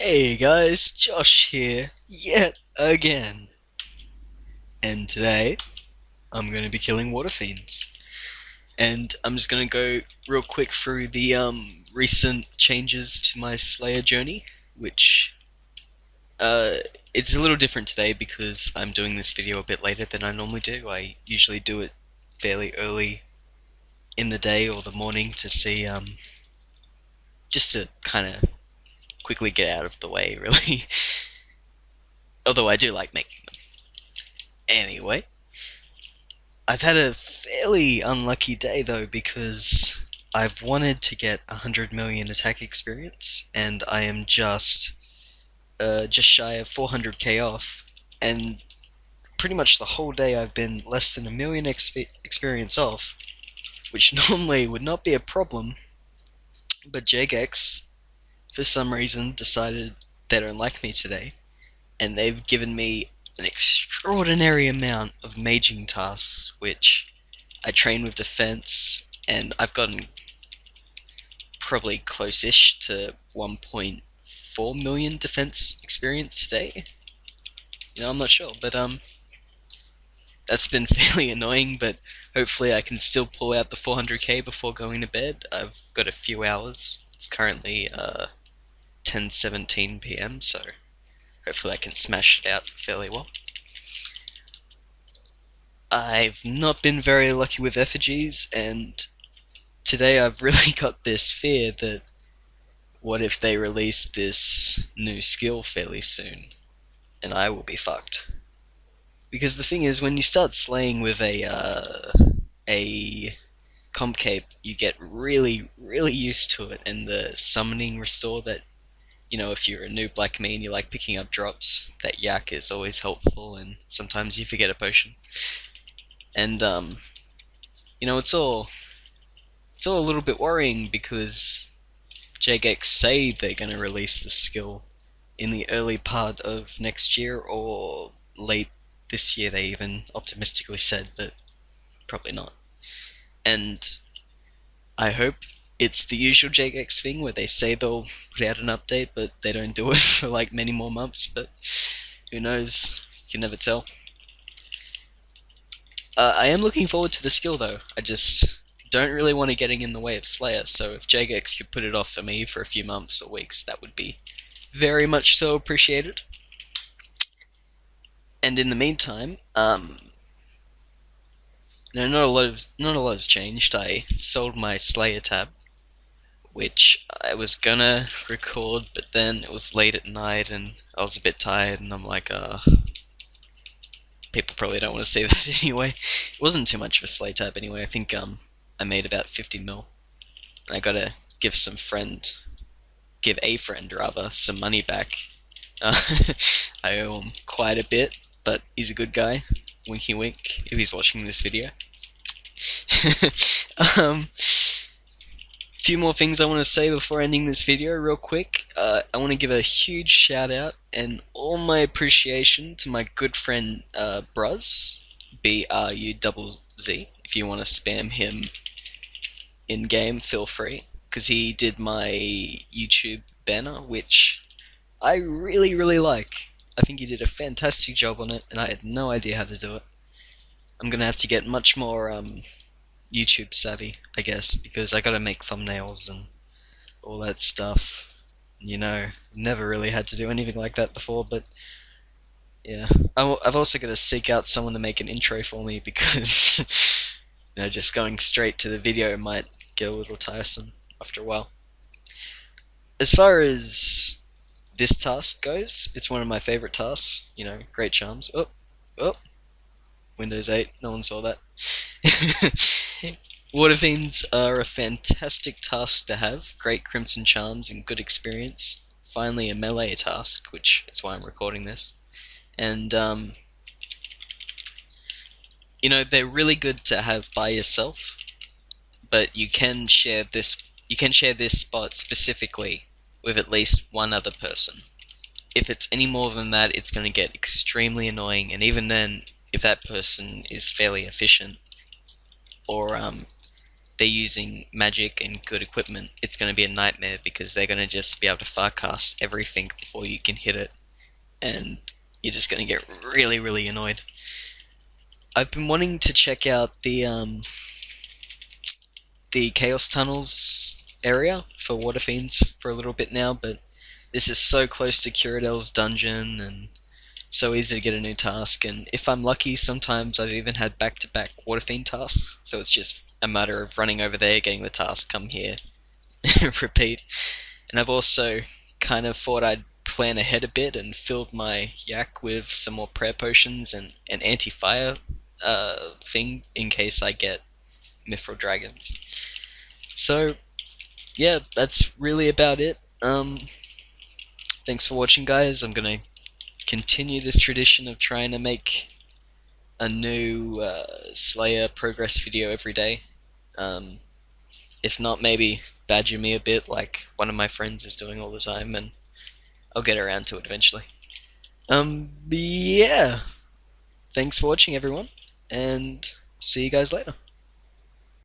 Hey guys, Josh here, yet again. And today, I'm going to be killing water fiends. And I'm just going to go real quick through the recent changes to my Slayer journey, which uh, it's a little different today because I'm doing this video a bit later than I normally do. I usually do it fairly early in the day or the morning to see, just to kind of quickly get out of the way, really. Although I do like making them. Anyway, I've had a fairly unlucky day though because I've wanted to get 100 million attack experience and I am just shy of 400k off, and pretty much the whole day I've been less than a million experience off, which normally would not be a problem, but Jagex for some reason decided they don't like me today, and they've given me an extraordinary amount of maging tasks, which I train with defense, and I've gotten probably close-ish to 1.4 million defense experience today. I'm not sure, but that's been fairly annoying, but hopefully I can still pull out the 400k before going to bed. I've got a few hours. It's currently 10:17 p.m, so hopefully I can smash it out fairly well. I've not been very lucky with effigies, and today I've really got this fear that what if they release this new skill fairly soon, and I will be fucked. Because the thing is, when you start slaying with a comp cape, you get really, really used to it, and the summoning restore that, if you're a noob like me and you like picking up drops, that yak is always helpful, and sometimes you forget a potion. And, it's all a little bit worrying because Jagex say they're going to release the skill in the early part of next year or late this year, they even optimistically said, but probably not. And I hope it's the usual Jagex thing where they say they'll put out an update, but they don't do it for like many more months, but who knows, you can never tell. I am looking forward to the skill though, I just don't really want it getting in the way of Slayer, so if Jagex could put it off for me for a few months or weeks, that would be very much so appreciated. And in the meantime, not a lot has changed. I sold my Slayer tab, which I was gonna record, but then it was late at night and I was a bit tired, and I'm like, people probably don't want to see that anyway. It wasn't too much of a Slayer tab anyway. I think I made about 50 mil, and I gotta give a friend rather, some money back. I owe him quite a bit, but he's a good guy. Winky wink if he's watching this video. Few more things I want to say before ending this video real quick. I want to give a huge shout out and all my appreciation to my good friend Bruz, BRUZZ. If you want to spam him in game, feel free, because he did my YouTube banner, which I really, really like. I think he did a fantastic job on it, and I had no idea how to do it. I'm gonna have to get much more YouTube savvy, I guess, because I gotta make thumbnails and all that stuff. Never really had to do anything like that before, but yeah. I've also got to seek out someone to make an intro for me because just going straight to the video might get a little tiresome after a while. As far as this task goes, it's one of my favorite tasks. Great charms. Oh, Windows 8, no one saw that. Water Fiends are a fantastic task to have. Great Crimson Charms and good experience. Finally a melee task, which is why I'm recording this. And, they're really good to have by yourself, but you can share this spot specifically with at least one other person. If it's any more than that, it's going to get extremely annoying, and even then, if that person is fairly efficient, or they're using magic and good equipment, it's going to be a nightmare because they're going to just be able to farcast everything before you can hit it, and you're just going to get really, really annoyed. I've been wanting to check out the Chaos Tunnels area for Water Fiends for a little bit now, but this is so close to Curadel's dungeon and so easy to get a new task, and if I'm lucky, sometimes I've even had back-to-back Water Fiend tasks, so it's just a matter of running over there, getting the task, come here, repeat. And I've also kind of thought I'd plan ahead a bit and filled my yak with some more prayer potions and an anti-fire thing in case I get mithril dragons. So yeah, that's really about it. Thanks for watching, guys. I'm gonna continue this tradition of trying to make a new Slayer progress video every day. If not, maybe badger me a bit like one of my friends is doing all the time, and I'll get around to it eventually. Yeah. Thanks for watching, everyone, and see you guys later.